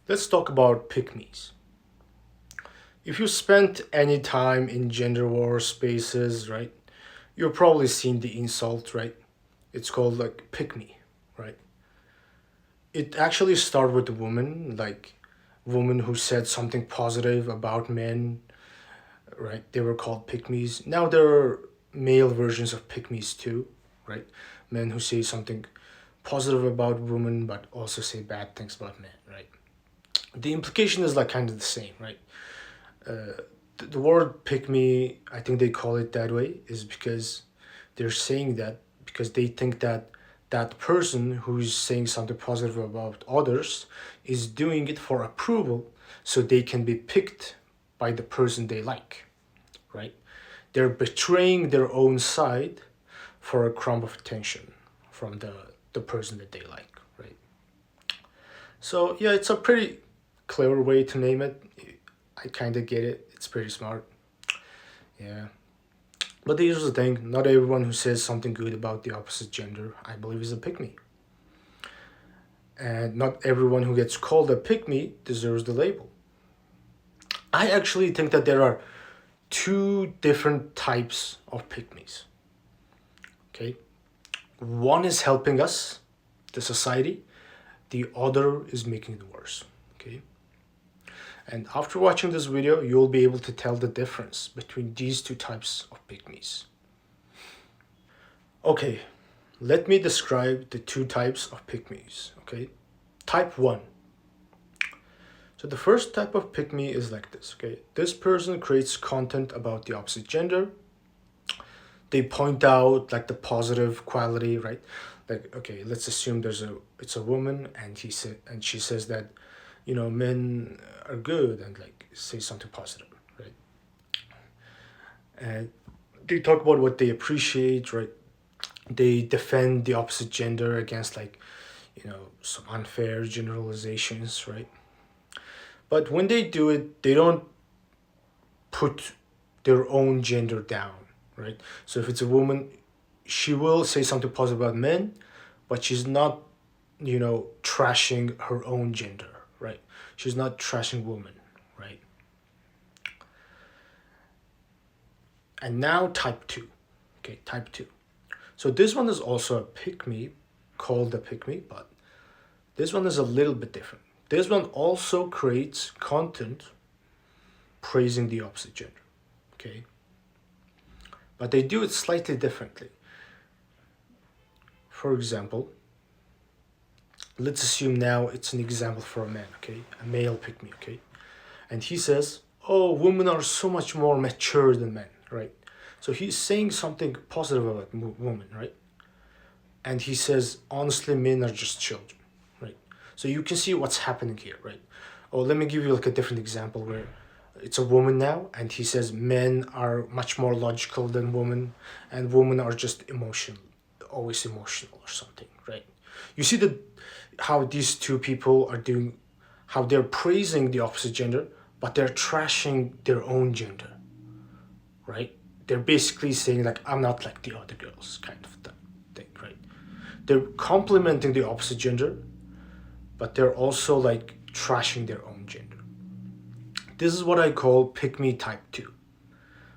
Let's talk about pick-me's. If you spent any time in gender war spaces, right, you've probably seen the insult, right? It's called like pick-me, right? It actually started with a woman, like woman who said something positive about men, right? They were called pick-me's. Now there are male versions of pick-me's too, right? Men who say something positive about women but also say bad things about men, right? The implication is like kind of the same, right? The word pick me, I think they call it that way, is because they're saying that because they think that that person who's saying something positive about others is doing it for approval so they can be picked by the person they like, right? They're betraying their own side for a crumb of attention from the person that they like, right? So yeah, it's a pretty clever way to name it. I kind of get it. It's pretty smart. Yeah. But here's the thing, not everyone who says something good about the opposite gender, I believe, is a pick me. And not everyone who gets called a pick me deserves the label. I actually think that there are two different types of pick me's. Okay? One is helping us, the society, the other is making it worse. Okay? And after watching this video, you'll be able to tell the difference between these two types of pick me's. Okay, let me describe the two types of pick me's. Okay, type 1. So the first type of pick me is like this. Okay, this person creates content about the opposite gender. They point out like the positive quality, right? Like, okay, let's assume it's a woman and she says that, men are good and like say something positive, right? And they talk about what they appreciate, right? They defend the opposite gender against like, some unfair generalizations, right? But when they do it, they don't put their own gender down, right? So if it's a woman, she will say something positive about men, but she's not, trashing her own gender, right? She's not trashing women, right? And now type 2. Okay, type 2. So this one is also a pick me, called a pick me, but this one is a little bit different. This one also creates content praising the opposite gender, okay? But they do it slightly differently. For example, let's assume now it's an example for a man, okay? A male pick me, okay? And he says, oh, women are so much more mature than men, right? So he's saying something positive about women, right? And he says, honestly, men are just children, right? So you can see what's happening here, right? Oh, let me give you like a different example where it's a woman now, and he says men are much more logical than women, and women are just emotional, always emotional or something, right? You see how these two people are doing, how they're praising the opposite gender, but they're trashing their own gender, right? They're basically saying like, I'm not like the other girls, kind of thing, right? They're complimenting the opposite gender, but they're also like trashing their own gender. This is what I call pick me type 2.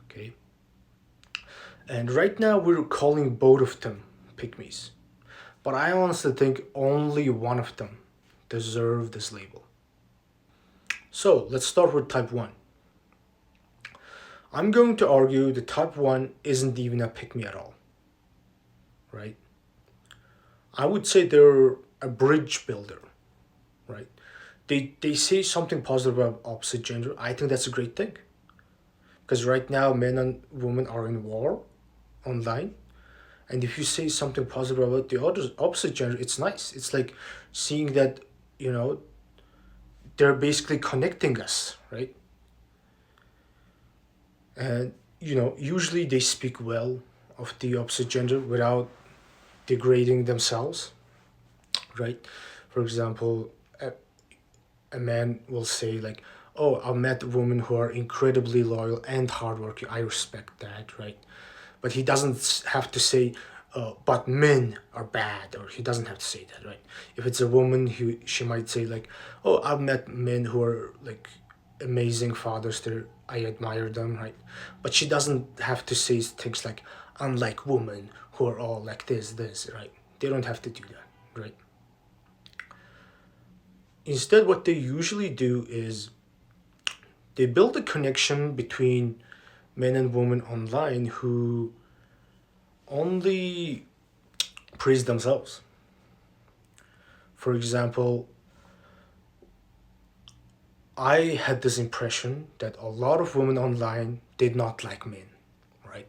Okay. And right now we're calling both of them pick me's. But I honestly think only one of them deserve this label. So let's start with type 1. I'm going to argue that type 1 isn't even a pick me at all. Right? I would say they're a bridge builder. Right? They say something positive about opposite gender. I think that's a great thing. Because right now men and women are in war online. And if you say something positive about the other opposite gender, it's nice. It's like seeing that, they're basically connecting us, right? And, usually they speak well of the opposite gender without degrading themselves, right? For example, a man will say like, oh, I've met women who are incredibly loyal and hardworking. I respect that, right? But he doesn't have to say, but men are bad, or he doesn't have to say that, right? If it's a woman, she might say like, oh, I've met men who are like amazing fathers. I admire them, right? But she doesn't have to say things like, unlike women who are all like this, right? They don't have to do that, right? Instead, what they usually do is they build a connection between men and women online who only praise themselves. For example, I had this impression that a lot of women online did not like men, right?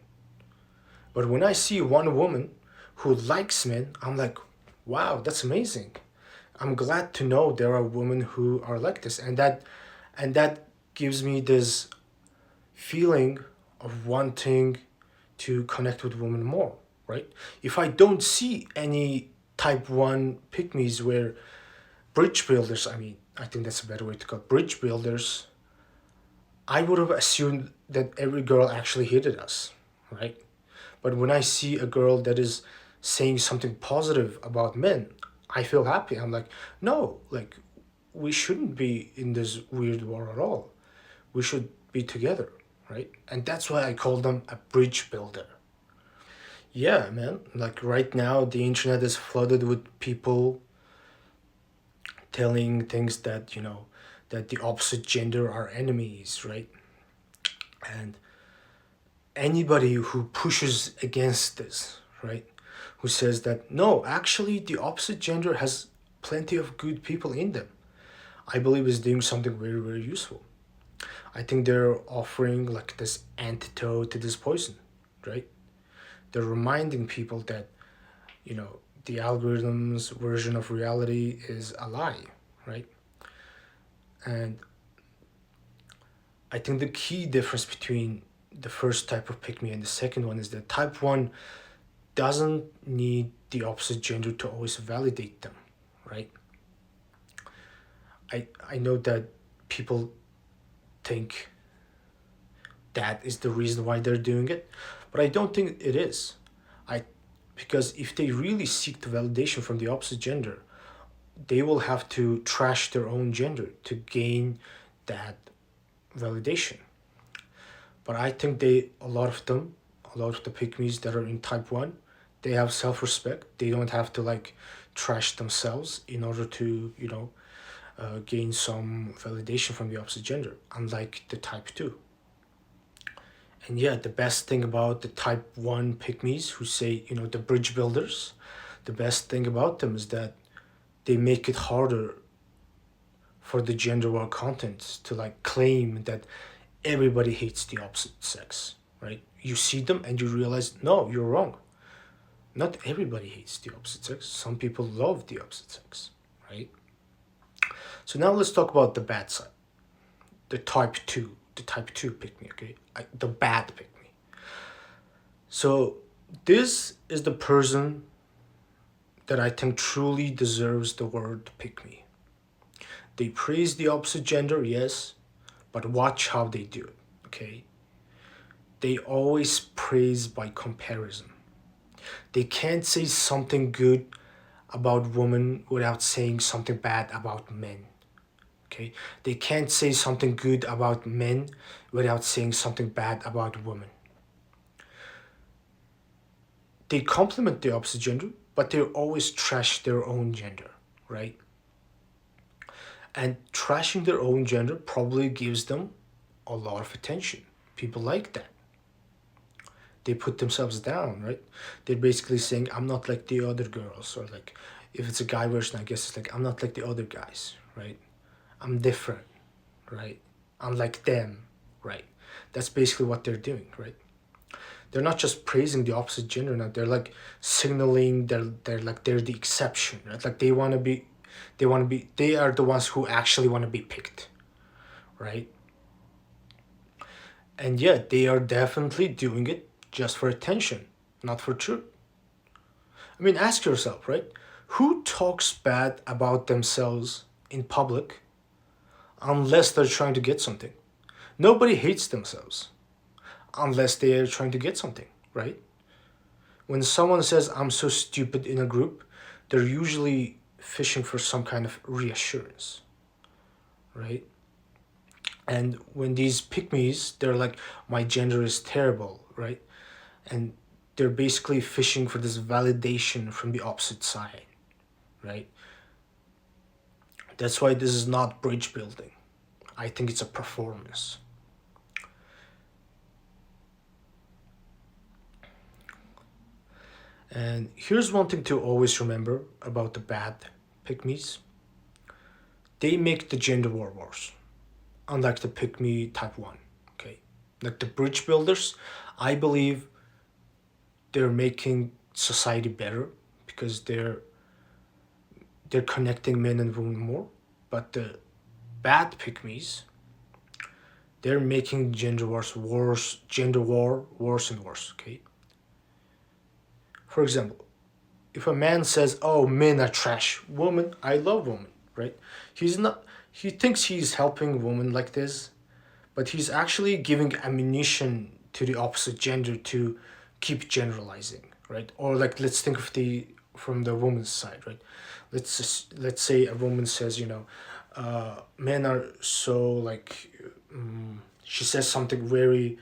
But when I see one woman who likes men, I'm like, wow, that's amazing. I'm glad to know there are women who are like this, and that gives me this feeling of wanting to connect with women more, right? If I don't see any type 1 pick where bridge builders, I mean, I think that's a better way to call it, bridge builders, I would have assumed that every girl actually hated us, right? But when I see a girl that is saying something positive about men, I feel happy. I'm like, no, like, we shouldn't be in this weird war at all. We should be together, right? And that's why I call them a bridge builder. Yeah, man. Like right now, the internet is flooded with people telling things that, that the opposite gender are enemies, right? And anybody who pushes against this, right? Who says that, no, actually, the opposite gender has plenty of good people in them, I believe is doing something very, very useful. I think they're offering like this antidote to this poison, right? They're reminding people that, you know, the algorithm's version of reality is a lie, right? And I think the key difference between the first type of pick me and the second one is that type 1 doesn't need the opposite gender to always validate them, right? I know that people think that is the reason why they're doing it, but I don't think it is. I Because if they really seek the validation from the opposite gender, they will have to trash their own gender to gain that validation. But I think a lot of them, a lot of the pygmies that are in type 1, they have self-respect. They don't have to like trash themselves in order to, gain some validation from the opposite gender, unlike the type 2. And yeah, the best thing about the type 1 pygmies who say, the bridge builders, the best thing about them is that they make it harder for the gender war content to like claim that everybody hates the opposite sex, right? You see them and you realize, no, you're wrong. Not everybody hates the opposite sex. Some people love the opposite sex, right? So now let's talk about the bad side, the type 2 pick me, okay? The bad pick me. So this is the person that I think truly deserves the word pick me. They praise the opposite gender, yes, but watch how they do it, okay? They always praise by comparison. They can't say something good about women without saying something bad about men. Okay? They can't say something good about men without saying something bad about women. They compliment the opposite gender, but they always trash their own gender, right? And trashing their own gender probably gives them a lot of attention. People like that. They put themselves down, right? They're basically saying, I'm not like the other girls, or like, if it's a guy version, I guess it's like, I'm not like the other guys, right? I'm different, right? I'm like them, right? That's basically what they're doing, right? They're not just praising the opposite gender now. They're like signaling they're the exception, right? Like they are the ones who actually want to be picked, right? And yet they are definitely doing it just for attention, not for truth. I mean, ask yourself, right? Who talks bad about themselves in public unless they're trying to get something? Nobody hates themselves unless they are trying to get something, right? When someone says I'm so stupid in a group, they're usually fishing for some kind of reassurance, right? And when these pick me's, they're like, my gender is terrible, right? And they're basically fishing for this validation from the opposite side, right? That's why this is not bridge building. I think it's a performance. And here's one thing to always remember about the bad pick me's: they make the gender war worse, unlike the pick me type 1. Okay, like the bridge builders, I believe they're making society better because they're connecting men and women more. But the bad pick me's, they're making gender war worse and worse. Okay, for example, if a man says, "Oh, men are trash," woman, I love women, right? He's not. He thinks he's helping women like this, but he's actually giving ammunition to the opposite gender to keep generalizing, right? Or like, let's think of the from the woman's side, right? Let's say a woman says, men are so like. She says something very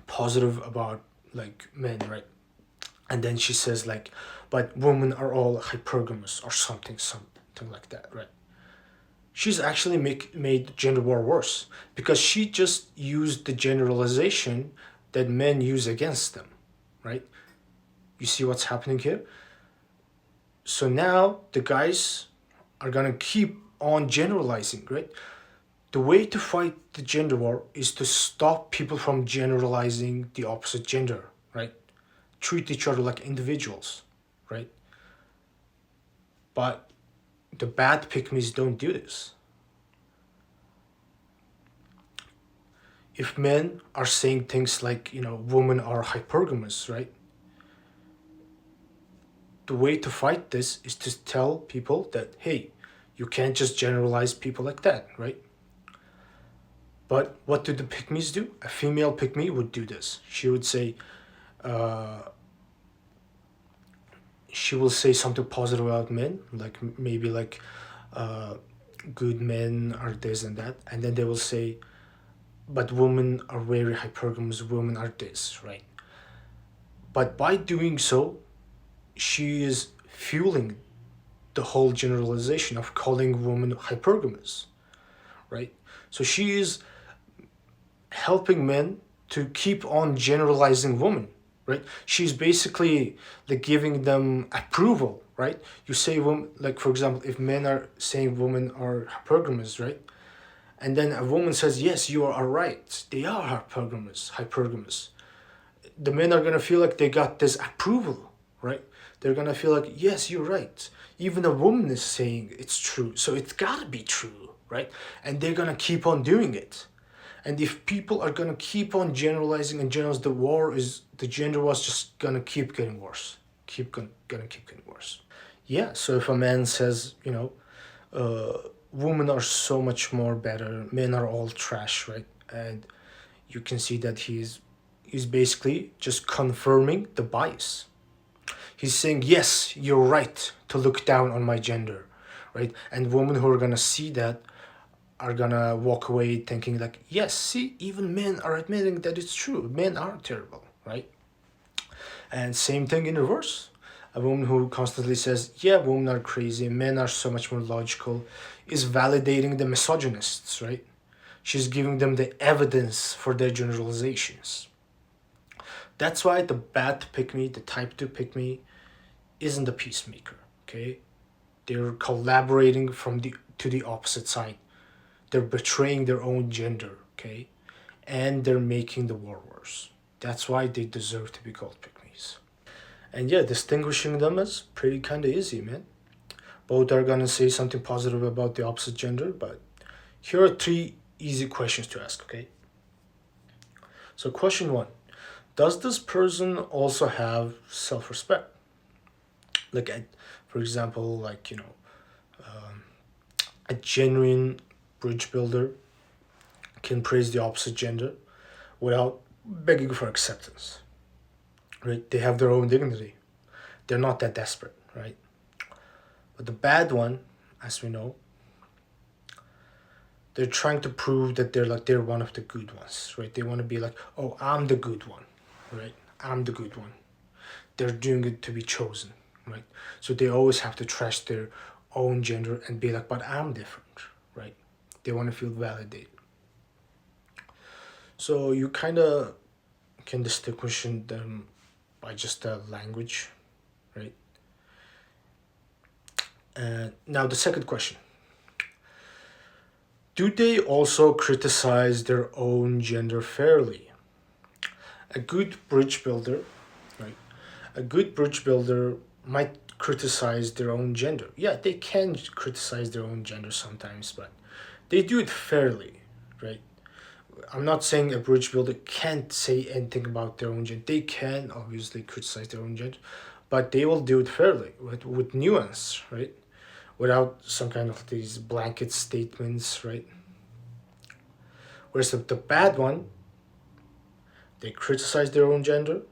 positive about like men, right? And then she says like, but women are all hypergamous or something like that, right? She's actually made gender war worse because she just used the generalization that men use against them, right? You see what's happening here? So now the guys are gonna keep on generalizing, right? The way to fight the gender war is to stop people from generalizing the opposite gender, right? Treat each other like individuals, right? But the bad pick-me's don't do this. If men are saying things like, women are hypergamous, right? The way to fight this is to tell people that, hey, you can't just generalize people like that, right? But what do the pick-me's do? A female pick-me would do this. She will say something positive about men, like maybe like good men are this and that, and then they will say, but women are very hypergamous, women are this, right? But by doing so, she is fueling the whole generalization of calling women hypergamous, right? So she is helping men to keep on generalizing women, right? She's basically like giving them approval, right? You say women, like for example, if men are saying women are hypergamous, right? And then a woman says, yes, you are right, they are hypergamous. The men are gonna feel like they got this approval, right? They're gonna feel like, yes, you're right. Even a woman is saying it's true, so it's gotta be true, right? And they're gonna keep on doing it. And if people are gonna keep on generalizing and generalize, the gender was just gonna keep getting worse, gonna keep getting worse. Yeah. So if a man says, women are so much more better, men are all trash, right? And you can see that he's basically just confirming the bias. He's saying, yes, you're right to look down on my gender, right? And women who are gonna see that are gonna walk away thinking like, yes, see, even men are admitting that it's true. Men are terrible, right? And same thing in reverse. A woman who constantly says, yeah, women are crazy, men are so much more logical, is validating the misogynists, right? She's giving them the evidence for their generalizations. That's why the bad pick me, the type 2 pick me, isn't a peacemaker, okay? They're collaborating to the opposite side. They're betraying their own gender, okay? And they're making the war worse. That's why they deserve to be called pick-me's. And yeah, distinguishing them is pretty kind of easy, man. Both are gonna say something positive about the opposite gender, but here are 3 easy questions to ask, okay? So question 1, does this person also have self-respect? Like, for example, like, a genuine bridge builder can praise the opposite gender without begging for acceptance, right? They have their own dignity. They're not that desperate, right? But the bad one, as we know, they're trying to prove that they're one of the good ones, right? They want to be like, oh, I'm the good one, right? I'm the good one. They're doing it to be chosen, right? So they always have to trash their own gender and be like, but I'm different, right? They want to feel validated. So you kind of can distinguish them by just the language, right? And now the second question: do they also criticize their own gender fairly? A good bridge builder, right? A good bridge builder might criticize their own gender. Yeah, they can criticize their own gender sometimes, but they do it fairly, right? I'm not saying a bridge builder can't say anything about their own gender. They can obviously criticize their own gender, but they will do it fairly with nuance, right? Without some kind of these blanket statements, right? Whereas the bad one, they criticize their own gender,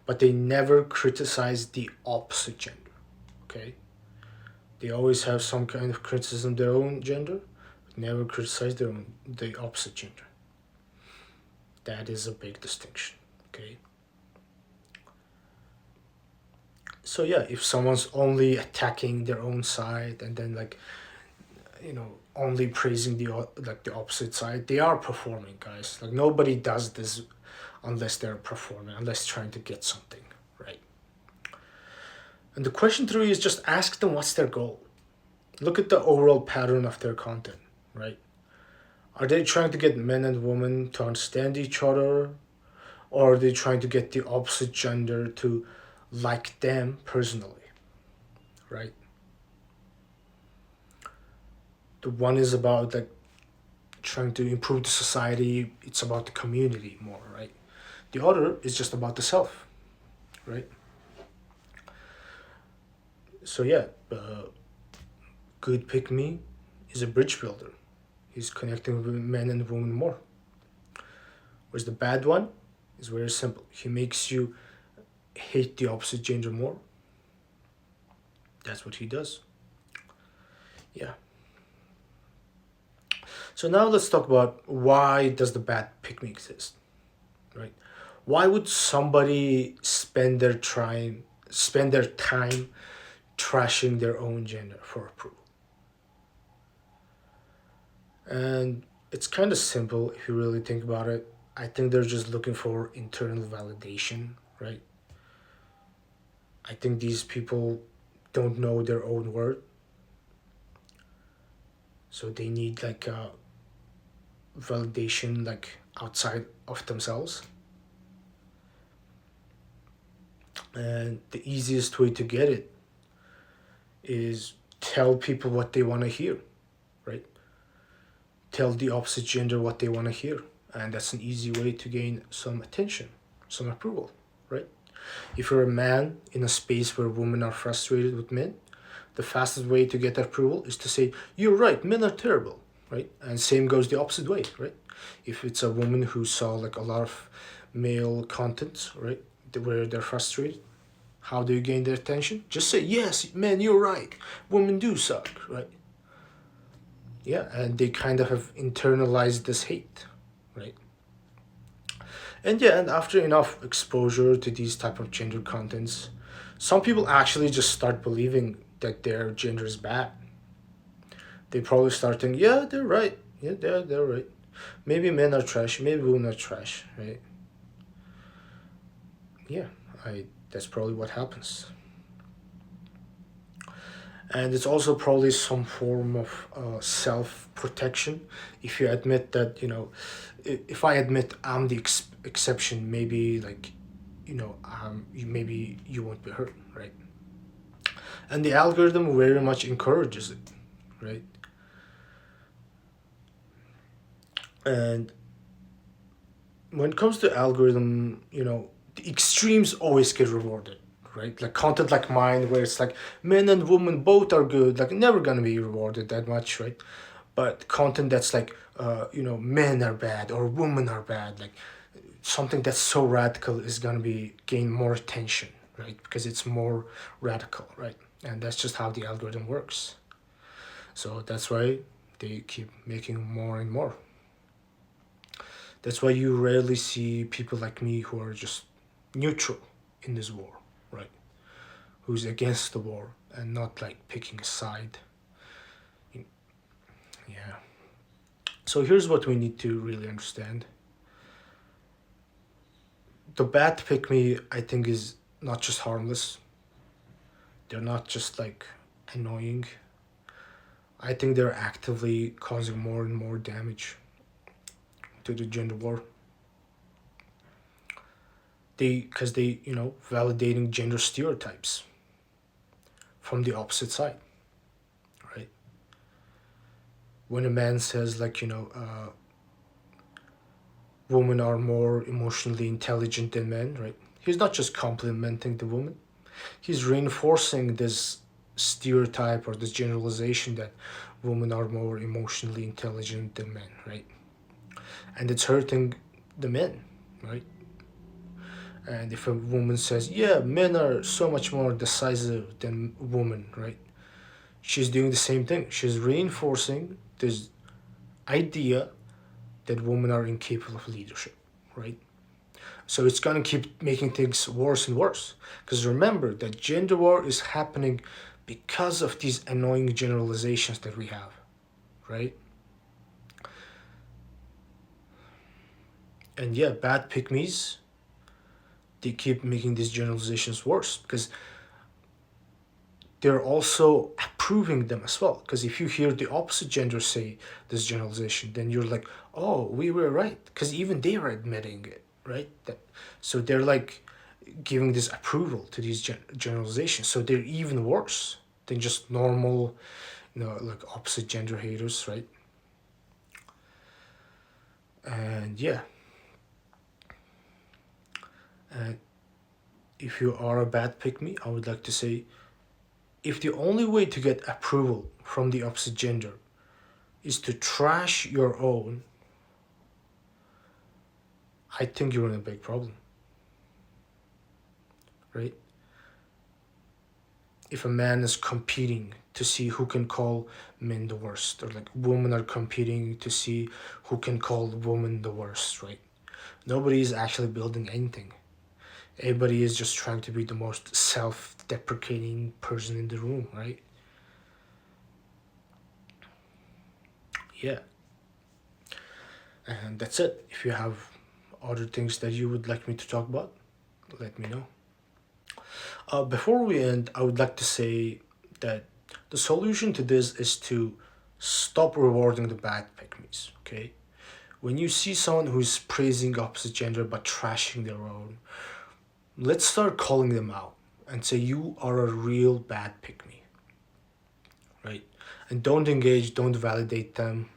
but they never criticize the opposite gender, okay? They always have some kind of criticism of their own gender, but never criticize the opposite gender. That is a big distinction, okay? So yeah, if someone's only attacking their own side and then like only praising the opposite side, they are performing, guys. Like nobody does this unless they're performing, unless trying to get something, right? And the question three is just ask them what's their goal. Look at the overall pattern of their content, right? Are they trying to get men and women to understand each other? Or are they trying to get the opposite gender to like them personally, right? The one is about like trying to improve the society, it's about the community more, right? The other is just about the self, right? So yeah, good pick me is a bridge builder. He's connecting with men and women more. Whereas the bad one is very simple. He makes you hate the opposite gender more. That's what he does. Yeah. So now let's talk about why does the bad pick me exist, right? Why would somebody spend their time trashing their own gender for approval? And it's kind of simple if you really think about it. I think they're just looking for internal validation, right? I think these people don't know their own worth, so they need like a validation like outside of themselves. And the easiest way to get it is tell people what they want to hear, right? Tell the opposite gender what they want to hear. And that's an easy way to gain some attention, some approval, right? If you're a man in a space where women are frustrated with men, the fastest way to get approval is to say, you're right, men are terrible, right? And same goes the opposite way, right? If it's a woman who saw like a lot of male content, right, where they're frustrated, how do you gain their attention? Just say, yes, man, you're right. Women do suck, right? Yeah, and they kind of have internalized this hate, right? And yeah, and after enough exposure to these type of gender contents, some people actually just start believing that their gender is bad. They probably start thinking, yeah, they're right. Yeah, they're right. Maybe men are trash. Maybe women are trash, right? Yeah, I that's probably what happens. And it's also probably some form of self protection. If you admit that, if I admit I'm the exception, maybe like, maybe you won't be hurt, right? And the algorithm very much encourages it, right? And when it comes to algorithm, the extremes always get rewarded, right? Like content like mine, where it's like men and women both are good, like never gonna be rewarded that much, right? But content that's like, men are bad or women are bad, like something that's so radical is gonna be gain more attention, right? Because it's more radical, right? And that's just how the algorithm works. So that's why they keep making more and more. That's why you rarely see people like me who are just neutral in this war, right? Who's against the war and not like picking a side. Yeah. So here's what we need to really understand. The bad pick me, I think, is not just harmless. They're not just like annoying. I think they're actively causing more and more damage to the gender war. Because they, validating gender stereotypes from the opposite side, right? When a man says like, women are more emotionally intelligent than men, right? He's not just complimenting the woman. He's reinforcing this stereotype or this generalization that women are more emotionally intelligent than men, right? And it's hurting the men, right? And if a woman says, yeah, men are so much more decisive than women, right? She's doing the same thing. She's reinforcing this idea that women are incapable of leadership, right? So it's going to keep making things worse and worse. Because remember that gender war is happening because of these annoying generalizations that we have, right? And yeah, bad pick me's, they keep making these generalizations worse because they're also approving them as well. Because if you hear the opposite gender say this generalization, then you're like, oh, we were right. Because even they are admitting it, right? So they're like giving this approval to these generalizations. So they're even worse than just normal, like opposite gender haters, right? And yeah, and if you are a bad pick me, I would like to say, if the only way to get approval from the opposite gender is to trash your own, I think you're in a big problem, right? If a man is competing to see who can call men the worst, or like women are competing to see who can call women the worst, right? Nobody is actually building anything. Everybody is just trying to be the most self-deprecating person in the room, right? Yeah. And that's it. If you have other things that you would like me to talk about, let me know. Before we end, I would like to say that the solution to this is to stop rewarding the bad pick me's, okay? When you see someone who's praising opposite gender but trashing their own, let's start calling them out and say you are a real bad pick me, right? And don't engage, don't validate them.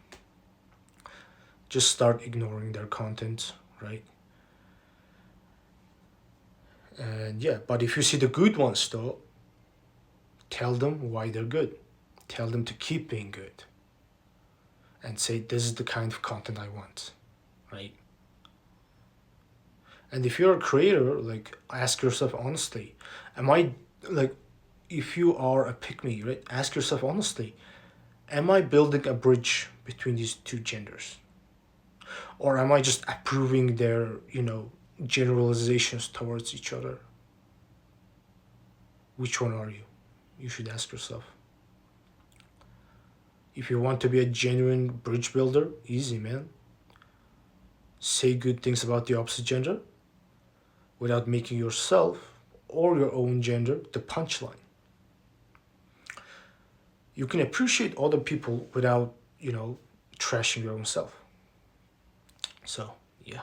Just start ignoring their content, right? And yeah, but if you see the good ones though, tell them why they're good. Tell them to keep being good. And say, this is the kind of content I want, right? And if you're a creator, like, ask yourself honestly, am I, like, if you are a pick me, right? Ask yourself honestly, am I building a bridge between these two genders? Or am I just approving their, generalizations towards each other? Which one are you? You should ask yourself. If you want to be a genuine bridge builder, easy, man. Say good things about the opposite gender without making yourself or your own gender the punchline. You can appreciate other people without, trashing your own self. So, yeah.